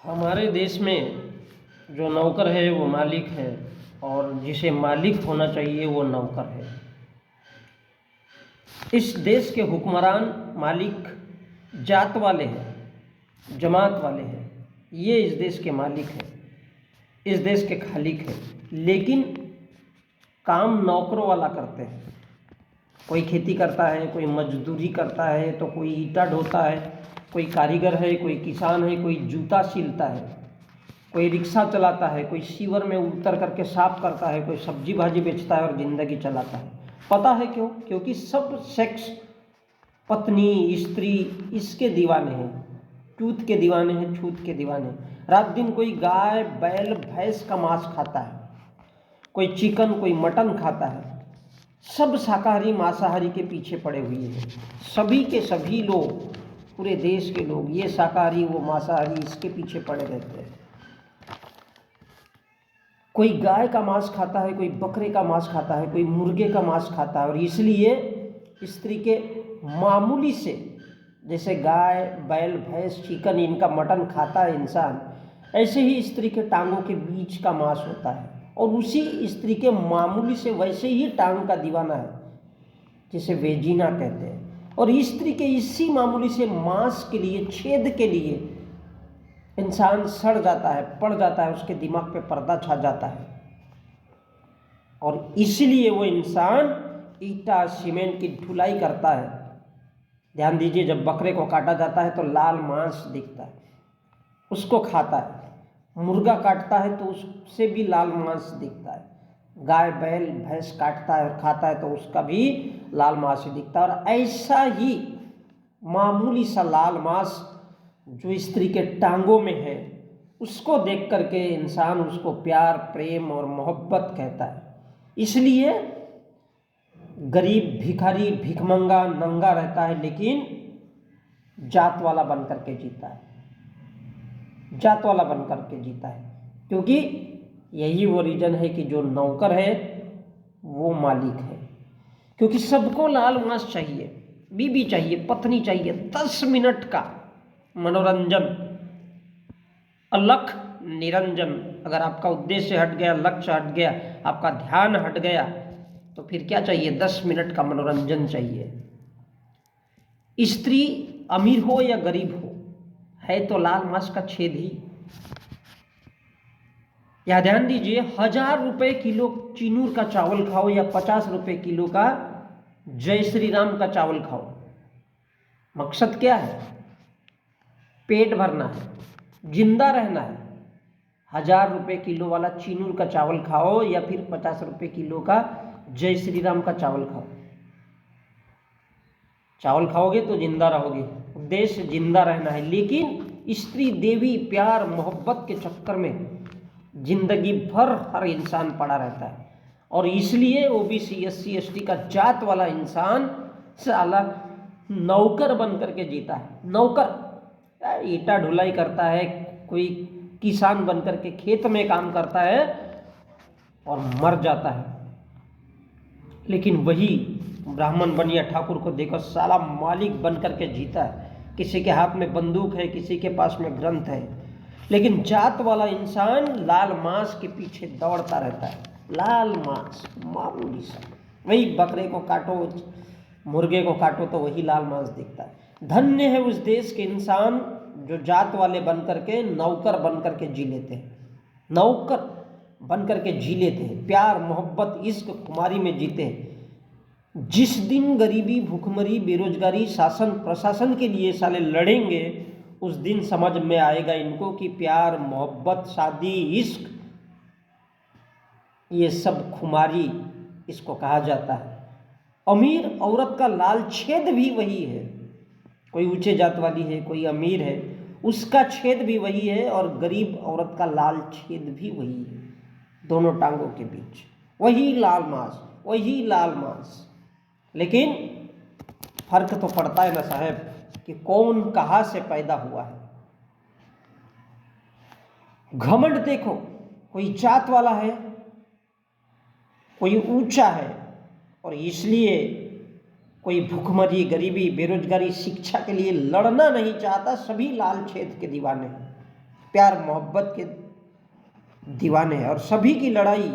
हमारे देश में जो नौकर है वो मालिक है और जिसे मालिक होना चाहिए वो नौकर है। इस देश के हुक्मरान मालिक जात वाले हैं, जमात वाले हैं। ये इस देश के मालिक हैं, इस देश के खालिक हैं, लेकिन काम नौकरों वाला करते हैं। कोई खेती करता है, कोई मजदूरी करता है, तो कोई ईंटा ढोता है, कोई कारीगर है, कोई किसान है, कोई जूता सिलता है, कोई रिक्शा चलाता है, कोई सीवर में उतर करके साफ करता है, कोई सब्जी भाजी बेचता है और ज़िंदगी चलाता है। पता है क्यों? क्योंकि सब सेक्स, पत्नी, स्त्री इसके दीवाने हैं, टूथ के दीवाने हैं, छूत के दीवाने। रात दिन कोई गाय, बैल, भैंस का मांस खाता है, कोई चिकन, कोई मटन खाता है। सब शाकाहारी मांसाहारी के पीछे पड़े हुए हैं। सभी के सभी लोग, पूरे देश के लोग, ये शाकाहारी वो मांसाहारी, इसके पीछे पड़े रहते हैं। कोई गाय का मांस खाता है, कोई बकरे का मांस खाता है, कोई मुर्गे का मांस खाता है। और इसलिए स्त्री के मामूली से, जैसे गाय, बैल, भैंस, चिकन, इनका मटन खाता है इंसान, ऐसे ही स्त्री के टांगों के बीच का मांस होता है और उसी स्त्री के मामूली से वैसे ही टांग का दीवाना है, जिसे वेजिना कहते हैं। और स्त्री के इसी मामूली से मांस के लिए, छेद के लिए इंसान सड़ जाता है, पड़ जाता है, उसके दिमाग पे पर्दा छा जाता है। और इसलिए वो इंसान ईंटा सीमेंट की ढुलाई करता है। ध्यान दीजिए, जब बकरे को काटा जाता है तो लाल मांस दिखता है, उसको खाता है। मुर्गा काटता है तो उससे भी लाल मांस दिखता है। गाय, बैल, भैंस काटता है और खाता है तो उसका भी लाल मांस ही दिखता है। और ऐसा ही मामूली सा लाल मांस जो स्त्री के टांगों में है, उसको देख करके इंसान उसको प्यार, प्रेम और मोहब्बत कहता है। इसलिए गरीब, भिखारी, भिखमंगा, नंगा रहता है, लेकिन जात वाला बन करके जीता है, जात वाला बन करके जीता है। क्योंकि यही वो रीजन है कि जो नौकर है वो मालिक है। क्योंकि सबको लाल मांस चाहिए, बीबी चाहिए, पत्नी चाहिए, 10 मिनट का मनोरंजन, अलख निरंजन। अगर आपका उद्देश्य हट गया, लक्ष्य हट गया, आपका ध्यान हट गया, तो फिर क्या चाहिए? 10 मिनट का मनोरंजन चाहिए। स्त्री अमीर हो या गरीब हो, है तो लाल मांस का छेद ही। या ध्यान दीजिए, 1000 रुपये किलो चिनूर का चावल खाओ या 50 रुपये किलो का जय श्री राम का चावल खाओ, मकसद क्या है? पेट भरना है, जिंदा रहना है। 1000 रुपये किलो वाला चिनूर का चावल खाओ या फिर 50 रुपये किलो का जय श्री राम का चावल खाओ, चावल खाओगे तो जिंदा रहोगे, उद्देश्य जिंदा रहना है। लेकिन स्त्री, देवी, प्यार, मोहब्बत के चक्कर में जिंदगी भर हर इंसान पड़ा रहता है। और इसलिए ओबीसी, एससी, एसटी का जात वाला इंसान साला नौकर बन करके जीता है। नौकर ईंटा ढुलाई करता है, कोई किसान बन करके खेत में काम करता है और मर जाता है। लेकिन वही ब्राह्मण बनिया ठाकुर को देखो, साला मालिक बन करके जीता है। किसी के हाथ में बंदूक है, किसी के पास में ग्रंथ है, लेकिन जात वाला इंसान लाल मांस के पीछे दौड़ता रहता है। लाल मांस मामूली सा, वही बकरे को काटो, मुर्गे को काटो तो वही लाल मांस दिखता है। धन्य है उस देश के इंसान जो जात वाले बन करके, नौकर बन करके जी लेते हैं, नौकर बन करके जी लेते हैं, प्यार, मोहब्बत, इश्क, खुमारी में जीते हैं। जिस दिन गरीबी, भूखमरी, बेरोजगारी, शासन प्रशासन के लिए साले लड़ेंगे, उस दिन समझ में आएगा इनको कि प्यार, मोहब्बत, शादी, इश्क, ये सब खुमारी इसको कहा जाता है। अमीर औरत का लाल छेद भी वही है। कोई ऊंचे जात वाली है, कोई अमीर है, उसका छेद भी वही है, और गरीब औरत का लाल छेद भी वही है। दोनों टांगों के बीच वही लाल मांस, वही लाल मांस। लेकिन फर्क तो पड़ता है ना साहब, कि कौन कहाँ से पैदा हुआ है। घमंड देखो, कोई जात वाला है, कोई ऊंचा है, और इसलिए कोई भूखमरी, गरीबी, बेरोजगारी, शिक्षा के लिए लड़ना नहीं चाहता। सभी लाल छेद के दीवाने हैं, प्यार मोहब्बत के दीवाने हैं। और सभी की लड़ाई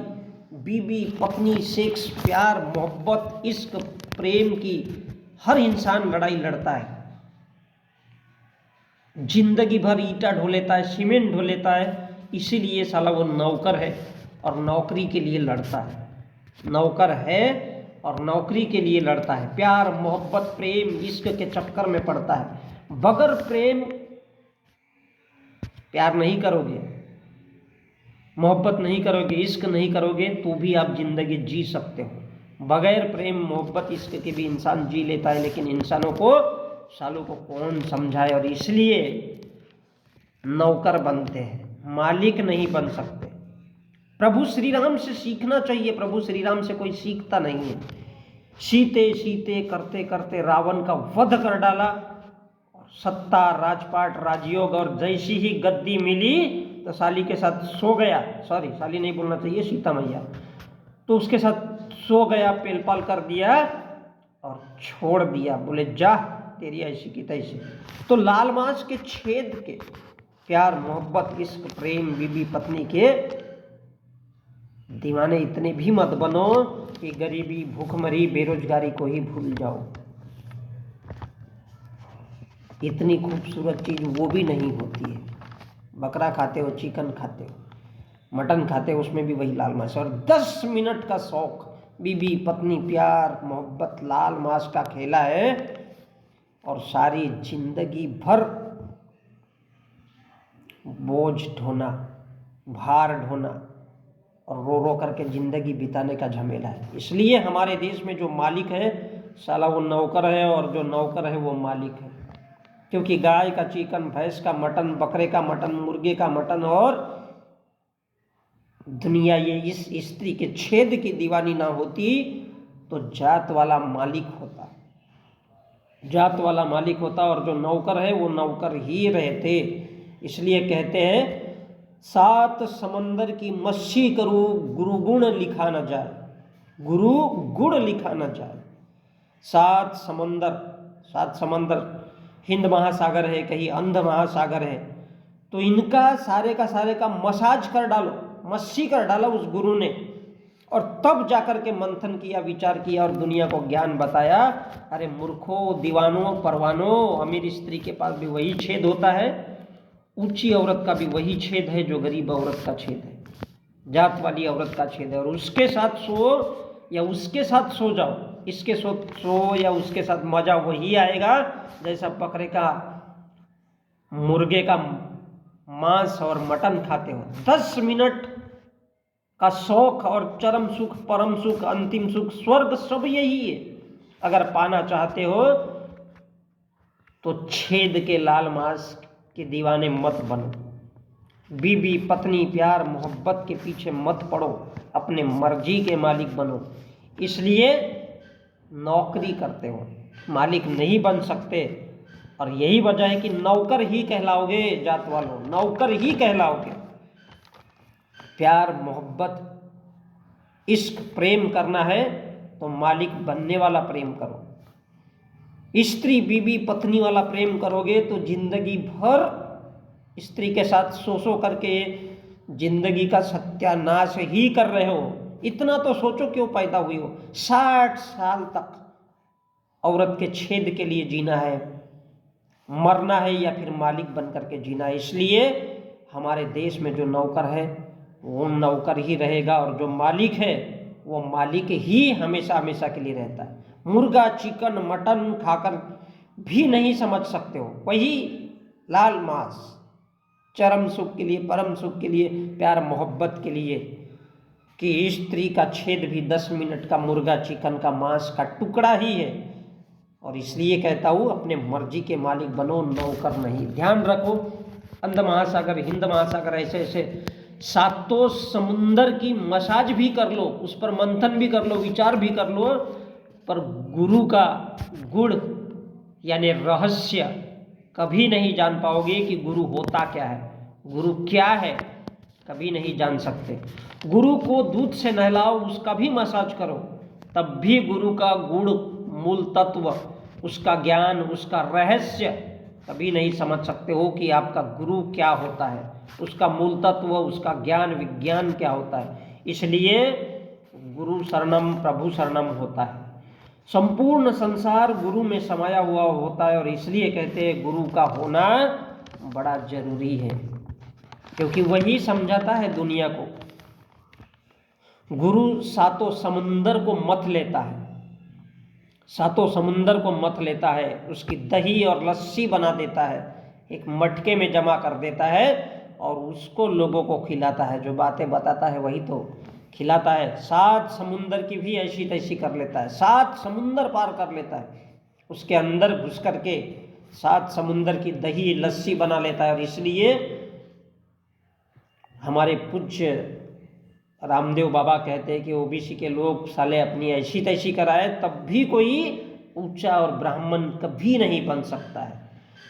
बीवी, पत्नी, सेक्स, प्यार, मोहब्बत, इश्क, प्रेम की हर इंसान लड़ाई लड़ता है। जिंदगी भर ईंटा ढो लेता है, सीमेंट ढो लेता है, इसीलिए साला वो नौकर है और नौकरी के लिए लड़ता है। नौकर है और नौकरी के लिए लड़ता है। प्यार, मोहब्बत, प्रेम, इश्क के चक्कर में पड़ता है। बगैर प्रेम, प्यार नहीं करोगे, मोहब्बत नहीं करोगे, इश्क नहीं करोगे तो भी आप जिंदगी जी सकते हो। बगैर प्रेम, मोहब्बत, इश्क के भी इंसान जी लेता है, लेकिन इंसानों को, सालों को कौन समझाए। और इसलिए नौकर बनते हैं, मालिक नहीं बन सकते। प्रभु श्री राम से सीखना चाहिए, प्रभु श्री राम से कोई सीखता नहीं है। सीते सीते करते करते रावण का वध कर डाला, और सत्ता, राजपाट, राजयोग और जैसी ही गद्दी मिली तो साली के साथ सो गया। सॉरी, साली नहीं बोलना चाहिए, सीता मैया। तो उसके साथ सो गया, पेलपाल कर दिया और छोड़ दिया, बोले जा तेरी ऐसी की तैसी। तो लाल मांस के छेद के प्यार, मोहब्बत, इश्क, प्रेम, बीवी, पत्नी के दीवाने इतने भी मत बनो कि गरीबी, भूखमरी, बेरोजगारी को ही भूल जाओ। इतनी खूबसूरत चीज वो भी नहीं होती है। बकरा खाते हो, चिकन खाते हो, मटन खाते हो, उसमें भी वही लाल मांस। और 10 मिनट का शौक, बीवी, पत्नी, प्यार, मोहब्बत, लाल मांस का खेला है। और सारी जिंदगी भर बोझ ढोना, भार ढोना और रो रो करके जिंदगी बिताने का झमेला है। इसलिए हमारे देश में जो मालिक है साला वो नौकर है, और जो नौकर है वो मालिक है। क्योंकि गाय का चिकन, भैंस का मटन, बकरे का मटन, मुर्गे का मटन और दुनिया ये इस स्त्री के छेद की दीवानी ना होती तो जात वाला मालिक होता, जात वाला मालिक होता। और जो नौकर है वो नौकर ही रहते। इसलिए कहते हैं 7 समंदर की मस्सी करूँ, गुरु गुण लिखा न जाए, गुरु गुण लिखा न जाए। 7 समंदर, हिंद महासागर है, कहीं अंध महासागर है, तो इनका सारे का सारे का मसाज कर डालो, मस्सी कर डाला उस गुरु ने, और तब जाकर के मंथन किया, विचार किया और दुनिया को ज्ञान बताया। अरे मूर्खों, दीवानों, परवानों, अमीर स्त्री के पास भी वही छेद होता है, ऊंची औरत का भी वही छेद है जो गरीब औरत का छेद है, जात वाली औरत का छेद है। और उसके साथ सो या उसके साथ सो जाओ, इसके सो या उसके साथ मजा वही आएगा जैसा बकरे का, मुर्गे का मांस और मटन खाते हो। 10 मिनट का शौक और चरम सुख, परम सुख, अंतिम सुख, स्वर्ग सब यही है। अगर पाना चाहते हो तो छेद के लाल मांस के दीवाने मत बनो। बीवी, पत्नी, प्यार, मोहब्बत के पीछे मत पड़ो, अपने मर्जी के मालिक बनो। इसलिए नौकरी करते हो, मालिक नहीं बन सकते। और यही वजह है कि नौकर ही कहलाओगे, जात वालों, नौकर ही कहलाओगे। प्यार, मोहब्बत, इश्क, प्रेम करना है तो मालिक बनने वाला प्रेम करो। स्त्री, बीवी, पत्नी वाला प्रेम करोगे तो जिंदगी भर स्त्री के साथ सो करके जिंदगी का सत्यानाश ही कर रहे हो। इतना तो सोचो क्यों पैदा हुई हो। 60 साल तक औरत के छेद के लिए जीना है, मरना है या फिर मालिक बन करके जीना है। इसलिए हमारे देश में जो नौकर है वो नौकर ही रहेगा, और जो मालिक है वो मालिक ही हमेशा हमेशा के लिए रहता है। मुर्गा, चिकन, मटन खाकर भी नहीं समझ सकते हो, वही लाल मांस चरम सुख के लिए, परम सुख के लिए, प्यार मोहब्बत के लिए, कि स्त्री का छेद भी 10 मिनट का मुर्गा, चिकन का मांस का टुकड़ा ही है। और इसलिए कहता हूँ अपने मर्जी के मालिक बनो, नौकर नहीं। ध्यान रखो, अंध महासागर, हिंद महासागर, ऐसे ऐसे 7 समुंदर की मसाज भी कर लो, उस पर मंथन भी कर लो, विचार भी कर लो, पर गुरु का गुण यानी रहस्य कभी नहीं जान पाओगे कि गुरु होता क्या है, गुरु क्या है, कभी नहीं जान सकते। गुरु को दूध से नहलाओ, उसका भी मसाज करो, तब भी गुरु का गुण, मूल तत्व, उसका ज्ञान, उसका रहस्य कभी नहीं समझ सकते हो कि आपका गुरु क्या होता है, उसका मूल तत्व, उसका ज्ञान विज्ञान क्या होता है। इसलिए गुरु शरणम प्रभु शरणम होता है। संपूर्ण संसार गुरु में समाया हुआ होता है और इसलिए कहते हैं गुरु का होना बड़ा जरूरी है, क्योंकि वही समझाता है दुनिया को। गुरु सातों समुंदर को मथ लेता है, सातों समुंदर को मथ लेता है, उसकी दही और लस्सी बना देता है, एक मटके में जमा कर देता है और उसको लोगों को खिलाता है। जो बातें बताता है वही तो खिलाता है। 7 समुंदर की भी ऐसी तैसी कर लेता है, 7 समुंदर पार कर लेता है, उसके अंदर घुस करके 7 समुंदर की दही लस्सी बना लेता है। और इसलिए हमारे पूज्य रामदेव बाबा कहते हैं कि ओबीसी के लोग साले अपनी ऐसी तैसी कराए तब भी कोई ऊंचा और ब्राह्मण कभी नहीं बन सकता है।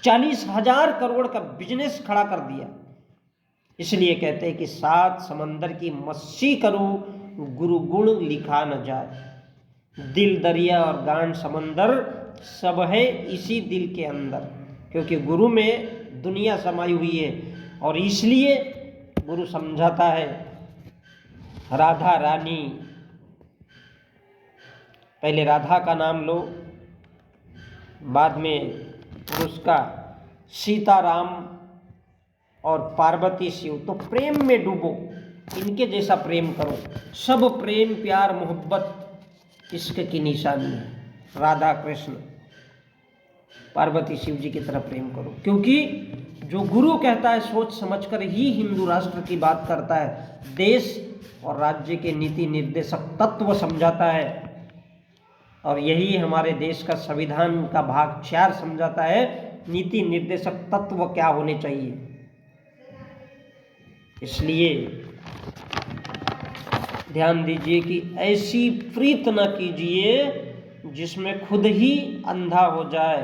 40,000 करोड़ का बिजनेस खड़ा कर दिया। इसलिए कहते हैं कि 7 समंदर की मस्सी करूं गुरु गुण लिखा न जाए। दिल दरिया और गांड समंदर सब है इसी दिल के अंदर, क्योंकि गुरु में दुनिया समाई हुई है। और इसलिए गुरु समझाता है राधा रानी, पहले राधा का नाम लो, बाद में उसका सीताराम और पार्वती शिव, तो प्रेम में डूबो, इनके जैसा प्रेम करो। सब प्रेम प्यार मोहब्बत इश्क की निशानी है। राधा कृष्ण पार्वती शिव जी की तरह प्रेम करो, क्योंकि जो गुरु कहता है सोच समझकर ही हिंदू राष्ट्र की बात करता है, देश और राज्य के नीति निर्देशक तत्व समझाता है। और यही हमारे देश का संविधान का भाग 4 समझाता है, नीति निर्देशक तत्व क्या होने चाहिए। इसलिए ध्यान दीजिए कि ऐसी प्रीत न कीजिए जिसमें खुद ही अंधा हो जाए,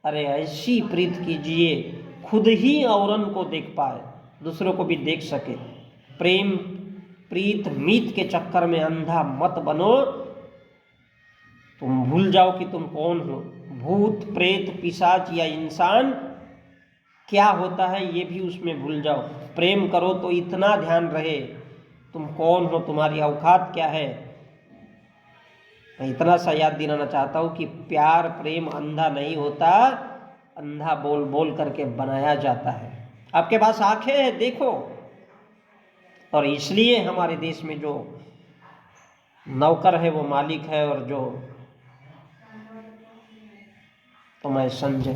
अरे ऐसी प्रीत कीजिए खुद ही औरन को देख पाए, दूसरों को भी देख सके। प्रेम प्रीत मीत के चक्कर में अंधा मत बनो, तुम भूल जाओ कि तुम कौन हो। भूत प्रेत पिशाच या इंसान क्या होता है ये भी उसमें भूल जाओ। प्रेम करो तो इतना ध्यान रहे तुम कौन हो, तुम्हारी औकात क्या है। मैं इतना सा याद दिलाना चाहता हूँ कि प्यार प्रेम अंधा नहीं होता, अंधा बोल बोल करके बनाया जाता है। आपके पास आंखें हैं, देखो। और इसलिए हमारे देश में जो नौकर है वो मालिक है, और जो तो मैं संजय